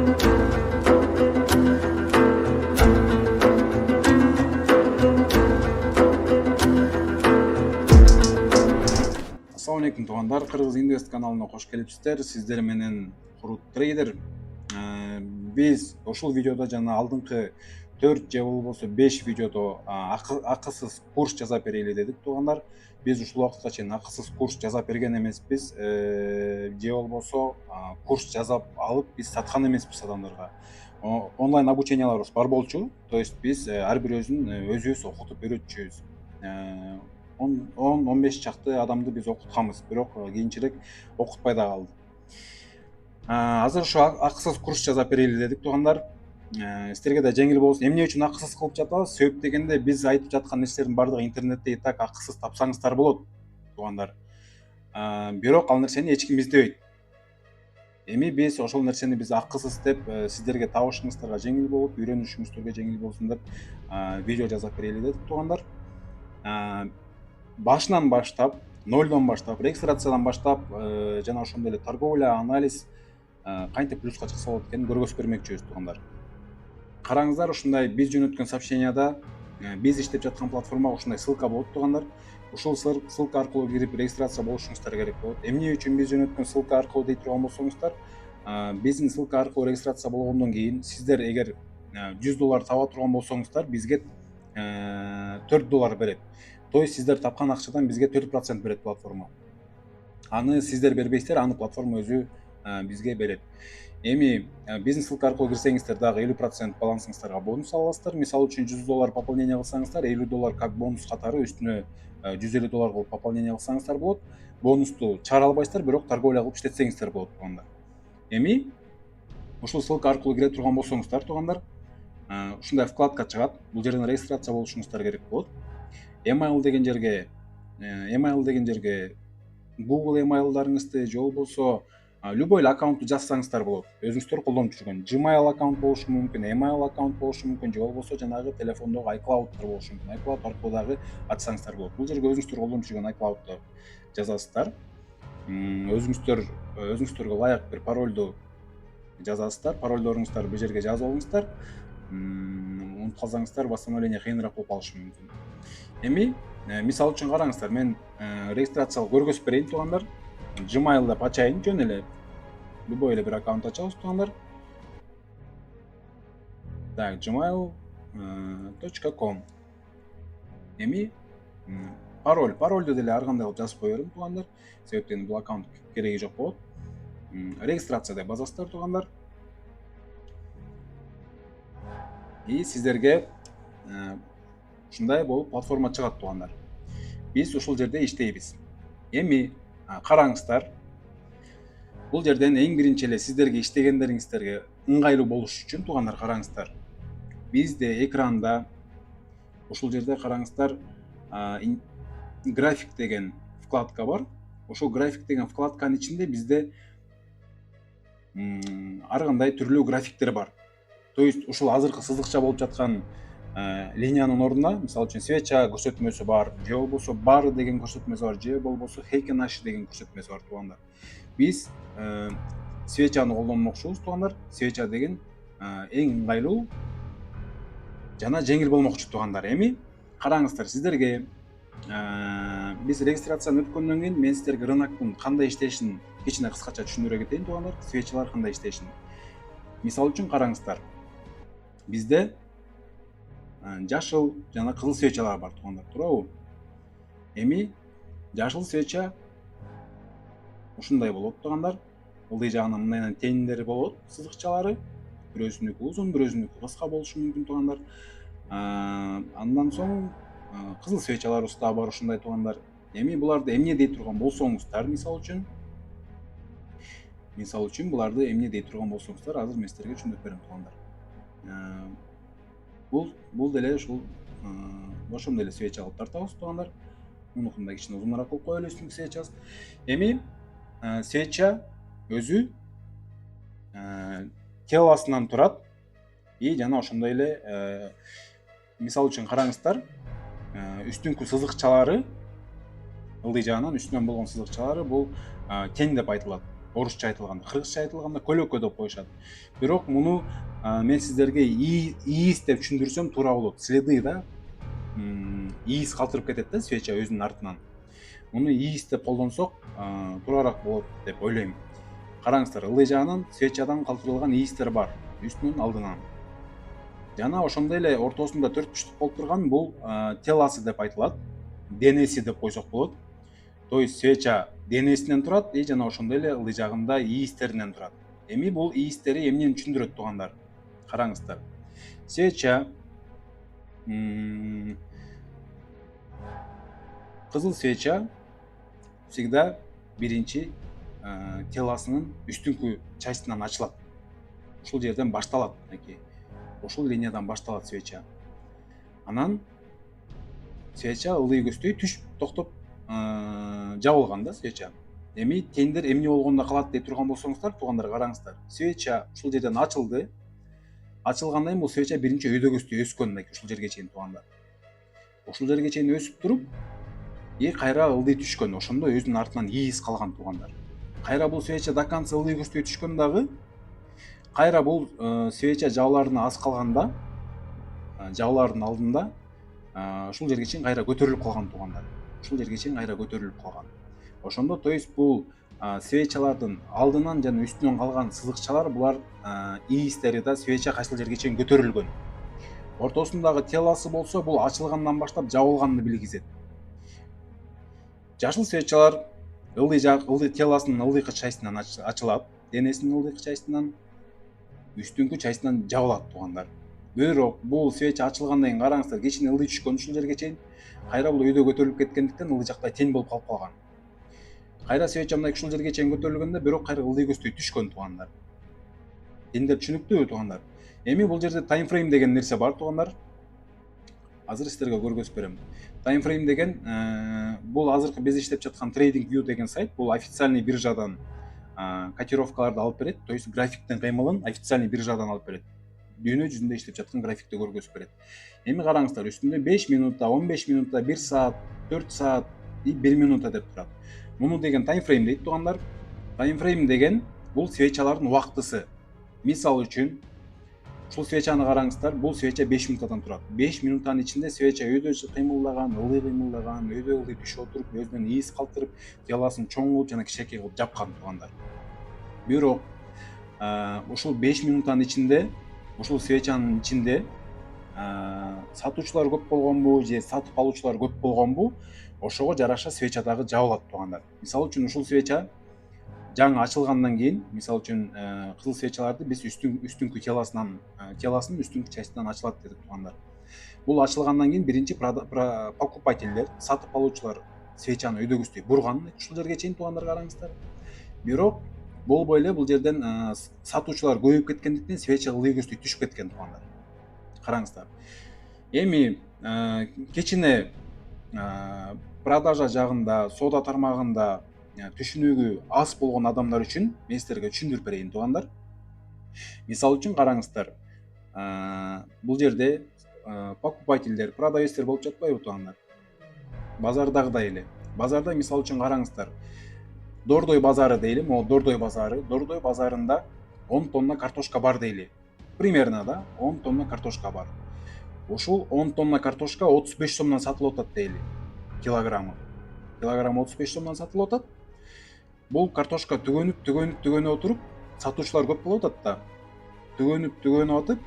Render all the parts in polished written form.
Assalamu alaikum туугандар, Кыргыз Инвест каналына кош келипсиздер. Сиздер менен Курут трейдер. Биз ушул видеодо жана алдыңкы 4 же болбосо 5 видеодо акысыз курс жасап берели дедик туугандар. Биз ушул убакытка чейин акысыз курс жасап берген эмеспиз, же болбосо курс жасап алып биз саткан эмеспиз адамдарга. Онлайн обученияларыбыз бар болчу. То есть биз ар бирөөсүн өзүбүз окутуп үйрөтчүбүз. 10-15 чакты адамды биз окутканбыз, бирок кийинчерээк окутпай да калды. Азыр ушу акысыз курс жасап берели дедик туугандар. Сиздерге да жеңил болсун. Эмне үчүн акысыз кылып жатабыз? Себеп дегенде биз айтып жаткан нерселердин баардыгы интернетте и так акысыз тапсаңыздар болот туугандар. Бирок ал нерсени эч ким издебейт. Эми биз ошол нерсени биз акысыз деп сиздерге табышыңыздарга жеңил болуп, үйрөнүшүңүздөргө жеңил болсун деп видео жасап берели дедик туугандар. Башынан баштап, нолдон баштап, регистрациядан баштап жана ошондой эле торговля, анализ кантип плюска чыкса болот экенин көргөзүп бермекчибиз туугандар. Караңыздар, ушундай биз жөнөткөн сообщенияда биз иштеп жаткан платформага ушундай ссылка болот туугандар. Ушул ссылка аркылуу кирип регистрация болушуңуздар керек болот. Эмне үчүн биз жөнөткөн ссылка аркылуу дей турган болсоңуздар, биздин ссылка аркылуу регистрация болгондон кийин сиздер эгер $100 таба турган болсоңуздар, бизге $4 берет. То есть сиздер тапкан акчадан бизге 4% берет платформа. Аны сиздер бербейсиздер, аны платформа өзү бизге берет. Эми биздин ссылка аркылуу кирсеңиздер дагы 50% балансыңыздарга бонус аласыздар. Мисалы үчүн $100 пополнение кылсаңыздар, $50 как бонус катары үстүнө $150 кылып пополнение кылсаңыздар болот. Бонусту чыгара албайсыздар, бирок торговля кылып иштетсеңиздер болот туугандар. Эми ушул ссылка аркылуу кире турган болсоңуздар туугандар, ушундай вкладка чыгат. Бул жерден регистрация болушуңуздар керек болот. Email деген жерге Google emailдарыңызды же болбосо любой эле аккаунтту жазсаңыздар болот. Өзүңүздөр колдонуп жүргөн Gmail аккаунт болушу мүмкүн, email аккаунт болушу мүмкүн, же болбосо жанагы телефондогу iCloud'дар болушу мүмкүн. iCloud аркылуу дагы ачсаңыздар болот. Бул жерге өзүңүздөр колдонуп жүргөн iCloud'ду жазасыздар. Өзүңүздөргө ылайык бир паролду жазасыздар. Паролдоруңуздарды бул жерге жазып алыңыздар. Унутуп калсаңыздар, восстановление кыйыныраак болуп калышы мүмкүн. Эми мисалы үчүн караңыздар, мен регистрациялык көргөзүп берейин туугандар. Gmail деп ачайын, жөн эле любой эле бир аккаунт ачабыз туугандар. Так, gmail.com. Эми паролду деле ар кандай кылып жазып кое берем туугандар. Себептен бул аккаунт кереги жок болот. Регистрация деп басасыздар туугандар. И сиздерге ушундай болуп платформа чыгат туугандар. Биз ушул жерде иштейбиз. Эми караңыздар. Бул жерден эң биринчи эле сиздерге иштегендериңиздерге ыңгайлуу болуш үчүн туугандар караңыздар. Бизде экранда ушул жерде караңыздар, график деген вкладка бар. Ошол график деген вкладканын ичинде бизде ар кандай түрлүү графиктер бар. То есть ушул азыркы сызыкча болуп жаткан линиянын ордуна, мисалы үчүн свеча көрсөтмөсү бар, же болбосо бар деген көрсөтмөсү бар, же болбосо Heiken Ashi деген көрсөтмөсү бар туугандар. Биз свечаны колдонмокчубуз туугандар. Свеча деген эң ыңгайлуу жана жеңил болмокчу туугандар. Эми караңыздар, сиздерге биз регистрацияны өткөндөн кийин мен сиздерге рыноктун кандай иштешин кичине кыскача түшүндүрө кетейин туугандар. Свечалар кандай иштешин. Мисалы үчүн караңыздар. Бизде жашыл жана кызыл свечалар бар туугандар, туурабы? Эми жашыл свеча ушундай болот туугандар. Ылдый жагынан мындайынан тендери болот, сызыкчалары. Бирөөсүнүкү узун, бирөөсүнүкү кыска болушу мүмкүн туугандар. Андан соң кызыл свечаларыбыз да бар ушундай туугандар. Эми буларды эмне дей турган болсоңуздар, мисалы үчүн буларды эмне дей турган болсоңуздар, азыр мен сиздерге түшүндүрүп берем туугандар. Бул деле ушул ошондой эле свеча алып тартабыз туугандар. Мунукун да кичине узунараак кылып коелу үстүнкү свечасы. Эми свеча өзү телосунан турат. И жана ошондой эле мисалы үчүн караңыздар, үстүнкү сызыкчалары, ылдый жагынан үстүнөн болгон сызыкчалары бул тен деп айтылат. орусча айтылганда, кыргызча айтылганда көлөкө деп коюшат. Бирок муну мен сиздерге ийис деп түшүндүрсөм туура болот. Следы да ийис калтырып кетет да свеча өзүнүн артынан. Муну ийис деп колдонсок туурараак болот деп ойлойм. Караңыздар, ылдый жагынан свечадан калтырылган ийистер бар, үстүнөн, алдынан. Жана ошондой эле ортосунда 4 буштук болуп турган бул теласы деп айтылат, денеси деп койсок болот. То есть свеча денесинен турат жана ошондой эле ылдый жагында ийистеринен турат. Эми бул ийистери эмнени түшүндүрөт туугандар? Караңыздар. Свеча кызыл свеча всегда биринчи теласынын үстүнкү частынан ачылат. Ушул жерден башталат, мынакей. Ушул линиядан башталат свеча. Анан свеча ылдый көздөй түшүп токтоп жабылган да свеча. Эми тендер эмне болгондо калат дей турган болсоңуздар, туугандар, караңыздар. Свеча ушул жерден ачылды. Ачылгандан кийин бул свеча биринчи өйдө көздөй өскөн, мынакей ушул жерге чейин, туугандар. Ушул жерге чейин өсүп туруп, кайра ылдый түшкөн. Ошондо өзүнүн артынан ийис калган, туугандар. Кайра бул свеча до конца ылдый көздөй түшкөн дагы, кайра бул свеча жабыларына аз калганда, жабылардын алдында ушул жерге чейин кайра көтөрүлүп калган, туугандар. Ушул жерге чейин кайра көтөрүлүп калган. Ошондо то есть бул свечалардын алдынан жана үстүнөн калган сызыкчалар, булар ийистери да свеча кайсыл жерге чейин көтөрүлгөн. Ортосундагы теласы болсо, бул ачылгандан баштап жабылганды билгизет. Жашыл свечалар ылдый теласынын ылдыйкы частынан ачылат, денесинин ылдыйкы частынан, үстүнкү частынан жабылат, туугандар. Бирок бул свеча ачылгандан кийин караңыздар, кичине ылдый түшкөн ушул жерге чейин, кайра бул өйдө көтөрүлүп кеткендиктен ылдый жакта тең болуп калып калган. Кайра свеча мындай ушул жерге чейин көтөрүлгөндө, бирок кайра ылдый көздөй түшкөн, туугандар. Тендер түшүнүктүүбү, туугандар? Эми бул жерде таймфрейм деген нерсе бар, туугандар. Азыр сиздерге көргөзүп берем. Таймфрейм деген бул азыркы биз иштеп жаткан TradingView деген сайт, бул официальный биржадан котировкаларды алып берет, то есть графиктин кыймылын официальный биржадан алып берет. Дүйнө жүзүндө иштеп жаткан графикти көргөзүп берет. Эми караңыздар, үстүндө 5 минутта, 15 минутта, 1 саат, 4 саат и 1 минута деп турат. Муну деген таймфрейм дейт, туугандар. Таймфрейм деген бул свечалардын убактысы. Мисалы үчүн, ушул свечаны караңыздар, бул свеча 5 минутадан турат. 5 минутанын ичинде свеча өйдө кыймылдаган, өйдө ылдый түшүп отуруп, өзүнөн ийис калтырып, теласын чоң кылып жана кичинекей кылып жапкан, туугандар. Бирок ушул 5 минутанын ичинде, ушул свечанын ичинде сатуучулар көп болгонбу же сатып алуучулар көп болгонбу, ошого жараша свеча дагы жабылат, туугандар. Мисалы үчүн ушул свеча жаңы ачылгандан кийин, мисалы үчүн кызыл свечаларды биз үстүнкү теласынын үстүнкү частынан ачылат дедик, туугандар. Бул ачылгандан кийин биринчи покупательдер, сатып алуучулар свечаны өйдө көздөй бурган ушул жерге чейин, туугандар, караңыздар. Бирок болбой эле бул жерден сатуучулар көбөйүп кеткендиктен свеча ылдый көздөй түшүп кеткен, туугандар. Караңыздар. Эми кичине продажа жагында, соода тармагында түшүнүгү аз болгон адамдар үчүн мен сиздерге түшүндүрүп берейин, туугандар. Мисалы үчүн караңыздар, бул жерде покупательдер, продавецтер болуп жатпайбы, туугандар? Базардагыдай эле. Базарда мисалы үчүн караңыздар, Дордой базары дейли, могу Дордой базарында 10 тонна картошка бар дейли. Примерно да, 10 тонна картошка бар. Ушул 10 тонна картошка 35 сомдон сатылып атат дейли. Килограммы 35 сомдон сатылып атат. Бул картошка түгөнүп отуруп, сатуучулар көп болуп атат да. Түгөнүп атып,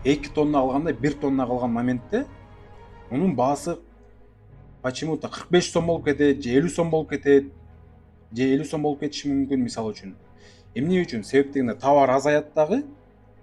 2 тонна алганда 1 тонна калган моментте мунун баасы почему-то 45 сом болуп кетет, же 50 сом болуп кетет, же 50 сом болуп кетиши мүмкүн, мисалы үчүн. Эмне үчүн? Себептегенде товар азаят дагы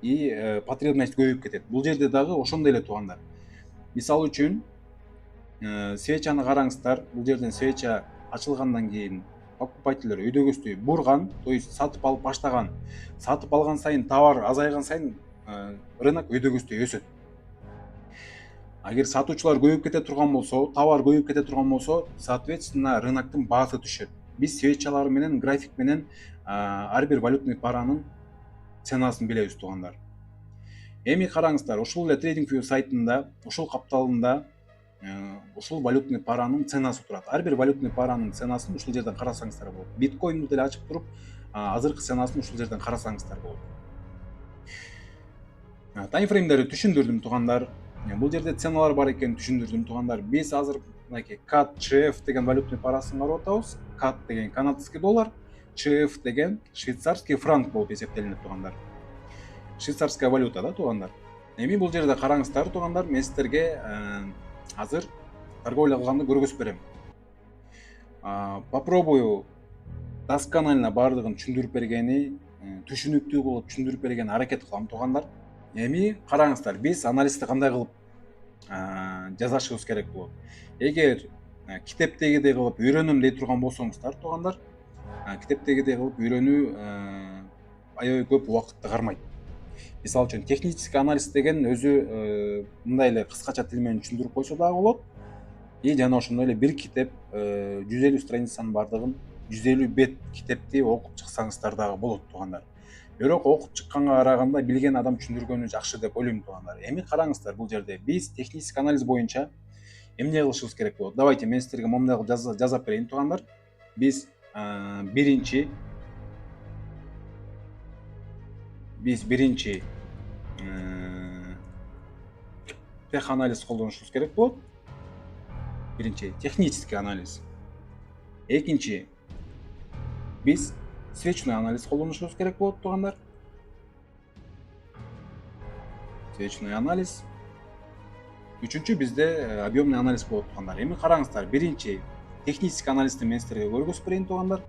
и потребность көбөйүп кетет. Бул жерде дагы ошондой эле, туугандар. Мисалы үчүн, свечаны караңыздар, бул жерден свеча ачылгандан кийин покупательдер өйдө көздөй бурган, то есть сатып алып баштаган. Сатып алган сайын, товар азайган сайын рынок өйдө көздөй өсөт. Агер сатуучулар көбөйүп кете турган болсо, товар көбөйүп кете турган болсо, соответственно рыноктун баасы түшөт. Биз свечалар менен, график менен ар бир валютный паранын ценасын билебиз, туугандар. Эми караңыздар, ушул эле TradingView сайтында, ушул капталында ушул валютный паранын ценасы турат. Ар бир валютный паранын ценасын ушул жерден карасаңыздар болот. Биткоинду деле ачып туруп, азыркы ценасын ушул жерден карасаңыздар болот. Таймфреймдерди түшүндүрдүм туугандар. Бул жерде ценалар бар экенин түшүндүрдүм туугандар. Биз азыр мынакей CAD CHF деген валютный парасын карап атабыз. CAD деген канадский доллар, CHF деген швейцарский франк болуп эсептелинет туугандар. Швейцарская валюта да туугандар. Эми бул жерде караңыздар туугандар, мен сиздерге азыр торговля кылганды көргөзүп берем. Попробую досконально баардыгын түшүндүрүп бергени, түшүнүктүү кылып түшүндүрүп бергени аракет кылам туугандар. Эми караңыздар, биз анализди кандай кылып жасашыбыз керек болот. Эгер китептегидей кылып үйрөнөм дей турган болсоңуздар туугандар, китептегидей кылып үйрөнүү аябай көп убакытты кармайт. Мисалы үчүн технический анализ деген өзү мындай эле кыскача тил менен түшүндүрүп койсо дагы болот. И жана ошондой эле бир китеп 150 страницанын бардыгын 150 бет китепти окуп чыксаңыздар дагы болот туугандар. Бирок окуп чыкканга караганда билген адам түшүндүргөнү жакшы деп ойлойм туугандар. Эми караңыздар, бул жерде биз технический анализ боюнча эмне кылышыбыз керек болот? Давайте мен сиздерге момундай кылып жазап берейин туугандар. Биз биринчи тех анализ колдонушубуз керек болот. Биринчи технический анализ. Экинчи биз свечной анализ колдонушубуз керек болот туугандар. Свечной анализ. Үчүнчү бизде объемный анализ болот туугандар. Эми караңыздар, биринчи технический анализди мен сиздерге көргөзүп берейин туугандар.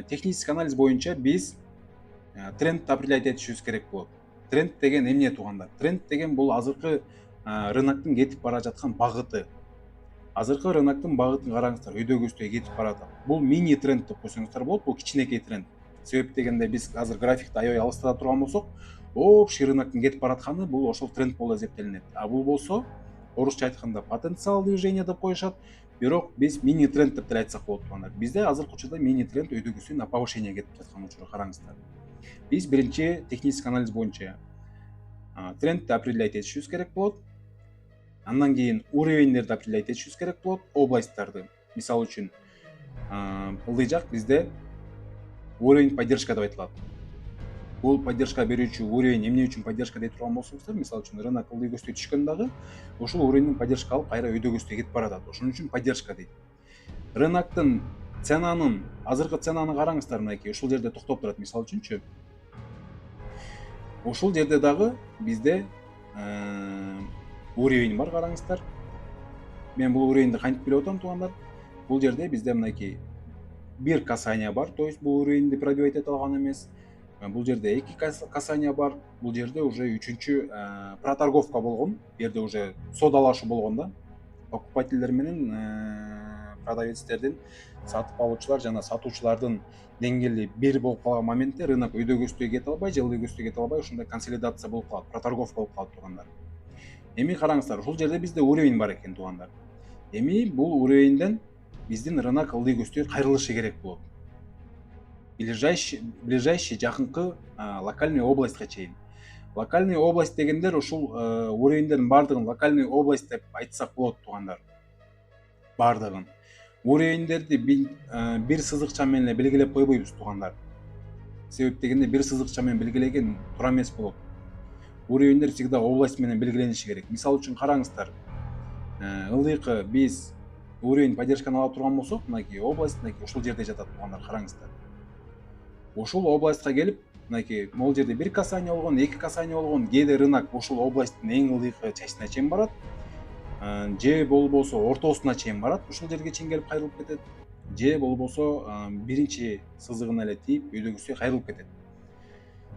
Технический анализ боюнча биз тренд определять этишибиз керек болот. Тренд деген эмне туугандар? Тренд деген бул азыркы рыноктун кетип бара жаткан багыты. Азыркы рыноктун багытын караңыздар, өйдөгөстөй кетип баратат. Бул мини тренд деп койсоңуздар болот, бул кичинекей тренд. Себеп дегенде биз азыр графикти аябай алыстата турган болсок, общий рыноктун кетип баратканы бул ошол тренд болуп эсептелинет. Бул болсо орусча айтканда потенциал движения деп коюшат. Бирок биз мини тренд деп деле айтсак болот туугандар. Бизде азыркы учурда мини тренд өйдөгөсөй на повышение кетип жаткан учуру караңыздар. Биз биринчи технический анализ боюнча трендти определять этишибиз керек болот. Андан кийин уровеньдерди определять этишибиз керек болот, областтарды. Мисалы үчүн ылдый жак бизде уровень поддержка деп айтылат. Бул поддержка берүүчү уровень эмне үчүн поддержка дей турган болсоңуздар, мисалы үчүн рынок ылдый көздөй түшкөн дагы ушул уровеньден поддержка алып кайра өйдө көздөй кетип баратат. Ошон үчүн поддержка дейт. Рыноктун ценанын, азыркы ценаны караңыздар, мынакей ушул жерде токтоп турат, мисалы үчүнчү. Ушул жерде дагы бизде уровень бар, караңыздар. Мен бул уровеньди кантип билип атам туугандар? Бул жерде бизде мынакей бир касание бар, то есть бул уровеньди пробивать эте алган эмес. Бул жерде 2 касание бар, бул жерде уже үчүнчү проторговка болгон, бу жерде уже содалашуу болгон да. Покупательдер менен продавецтердин, сатып алуучулар жана сатуучулардын деңгээли бир болуп калган моментте рынок өйдө көздөй кете албай же ылдый көздөй кете албай ушундай консолидация болуп калат, проторговка болуп калат туугандар. Эми караңыздар, ушул жерде бизде уровень бар экен туугандар. Эми бул уровеньден биздин рынок ылдый көздөй кайрылышы керек болот. Ближайший жакынкы локальный областька чейин. Локальный область дегендер ушул уровеньдердин баардыгын локальный область деп айтсак болот туугандар. Баардыгын. Уровеньдерди бир сызыкча менен эле белгилеп койбойбуз туугандар. Себеп дегенде бир сызыкча менен белгилеген туура эмес болот. Уровеньдер всегда область менен белгилениши керек. Мисалы үчүн караңыздар, ылдыйкы биз уровень поддержканы ала турган болсок, мынакей область мынакей ушул жерде жатат туугандар, караңыздар. Ушул областька келип, мынакей могул жерде бир касание болгон, 2 касание болгон, кээде рынок ушул областтын эң ылдыйкы частине чейин барат, же болбосо ортосуна чейин барат, ушул жерге чейин келип кайрылып кетет, же болбосо биринчи сызыгына эле тийип өйдө көздөй кайрылып кетет.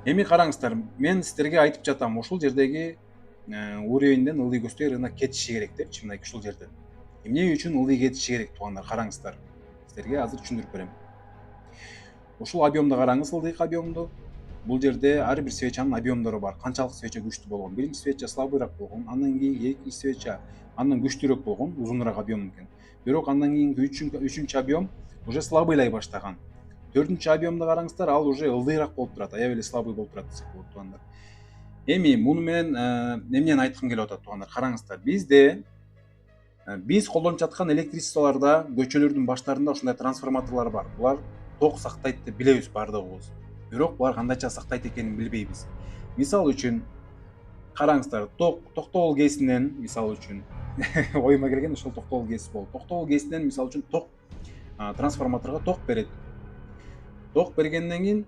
Эми караңыздар, мен сиздерге айтып жатам, ушул жердеги уровеньден ылдый көздөй рынок кетиши керек депчи, мынакей ушул жерден. Эмне үчүн ылдый кетиши керек туугандар, караңыздар. Сиздерге азыр түшүндүрүп берем. Ушул объемду караңыз, ылдыйкы объемду. Бул жерде ар бир свечанын объемдору бар. Канчалык свеча күчтүү болгон. Биринчи свеча слабыйраак болгон, андан кийин экинчи свеча андан күчтүүрөөк болгон, узунураак объем экен. Бирок андан кийинки үчүнчү объем уже слабыйлай баштаган. Төртүнчү объемду караңыздар, ал уже ылдыйраак болуп турат, аябай эле слабый болуп турат десек болот туугандар. Эми муну менен эмнени айткым келип атат туугандар, караңыздар. Бизде Биз колдонуп жаткан электричестволорда көчөлөрдүн баштарында ушундай трансформаторлор бар. Булар ток сактайт деп билебиз баардыгыбыз. Бирок булар кандайча сактайт экенин билбейбиз. Мисалы үчүн караңыздар, токтогул кээсинен мисалы үчүн оюма келген ошол токтогул кээси болду. Токтогул кээсинен мисалы үчүн ток трансформаторго ток берет. Ток бергенден кийин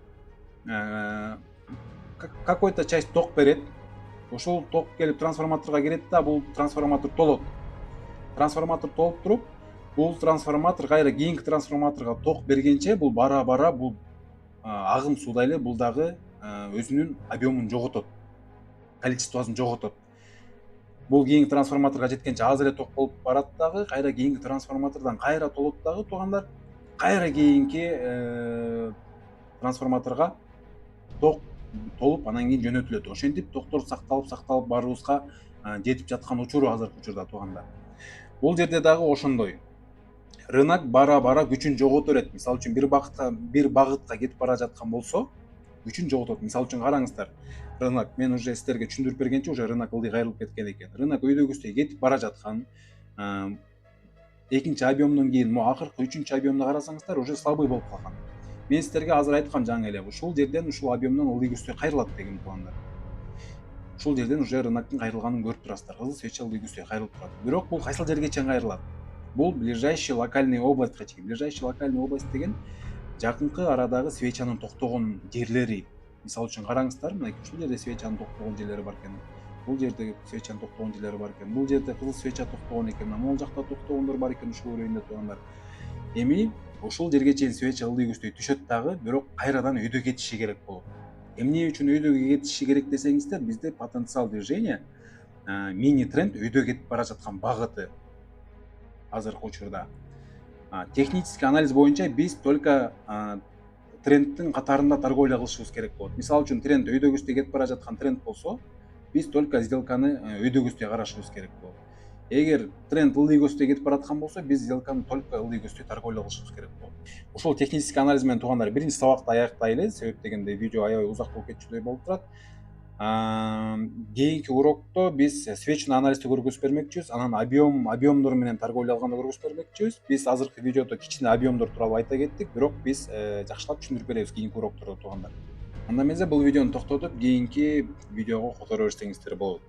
какой-то часть ток берет. Ошол ток келип трансформаторго кирет да, бул трансформатор толот. Трансформатор толуп туруп, бул трансформатор кайра кийинки трансформаторго ток бергенче бул бара бул агым сууда эле бул дагы өзүнүн объемун жоготот, количествосун жоготот. Бул кийинки трансформаторго жеткенче аз эле ток болуп барат дагы, кайра кийинки трансформатордон кайра толот дагы, туугандар. Кайра кийинки трансформаторго ток толуп анан кийин жөнөтүлөт. Ошентип токтор сакталып баарыбызга жетип жаткан учуру азыркы учурда, туугандар. Бул жерде дагы ошондой. Рынок бара күчүн жогото берет. Мисалы үчүн бир багытка кетип бара жаткан болсо, күчүн жоготот. Мисалы үчүн караңыздар, рынок, мен уже силерге түшүндүрүп бергенче уже рынок ылдый кайрылып кеткен экен. Рынок өйдөгүсдөй кетип бара жаткан, экинчи объемдон кийин акыркы үчүнчү объемду карасаңыздар, уже слабый болуп калган. Мен силерге азыр айткам жаңы эле, ушул жерден ушул объемдон ылдый кайрылат деген туугандар. Ушул жерден уже рыноктун кайрылганын көрүп турасыздар. Кызыл свеча ылдый кайрылып турат. Бирок бул кайсыл жерге чейин кайрылат? Бул ближайший локальный областька чейин. Ближайший локальный область деген жакынкы арадагы свечанын токтогон жерлери. Мисалы үчүн караңыздар, мынакей ушул жерде свечанын токтогон жерлери бар экен. Бул жерде свечанын токтогон жерлери бар экен. Бул жерде кызыл свеча токтогон экен. Могул жакта токтогондор бар экен ушул райондо, туугандар. Эми ушул жерге чейин свеча ылдый түшөт дагы, бирок кайрадан өйдө кетиши керек болот. Эмне үчүн өйдөгө кетиши керек десеңиздер, бизде потенциал движения мини тренд өйдө кетип бара жаткан багыты азыркы учурда. Технический анализ боюнча биз только трендтин катарында торговля кылышыбыз керек болот. Мисалы үчүн тренд өйдөгүстөй кетип бара жаткан тренд болсо, биз только сделканы өйдөгүстөй карашыбыз керек болот. Эгер тренд ылдый кетип бараткан болсо, биз сделканы только ылдый торговля кылышыбыз керек болот. Ушул технический анализ менен туугандар, биринчи сабакты аяктайлы, себеп дегенде видео аябай узак болуп кетчүдөй болуп турат. Кийинки урокто биз свечный анализди көргөзүп бермекчибиз, анан объемдор менен торговля кылганды көргөзүп бермекчибиз. Биз азыркы видеодо кичине объемдор тууралуу айта кеттик, бирок биз жакшылап түшүндүрүп беребиз кийинки уроктордо, туугандар. Анда эмесе бул видеону токтотуп, кийинки видеого которо берсеңиздер болот.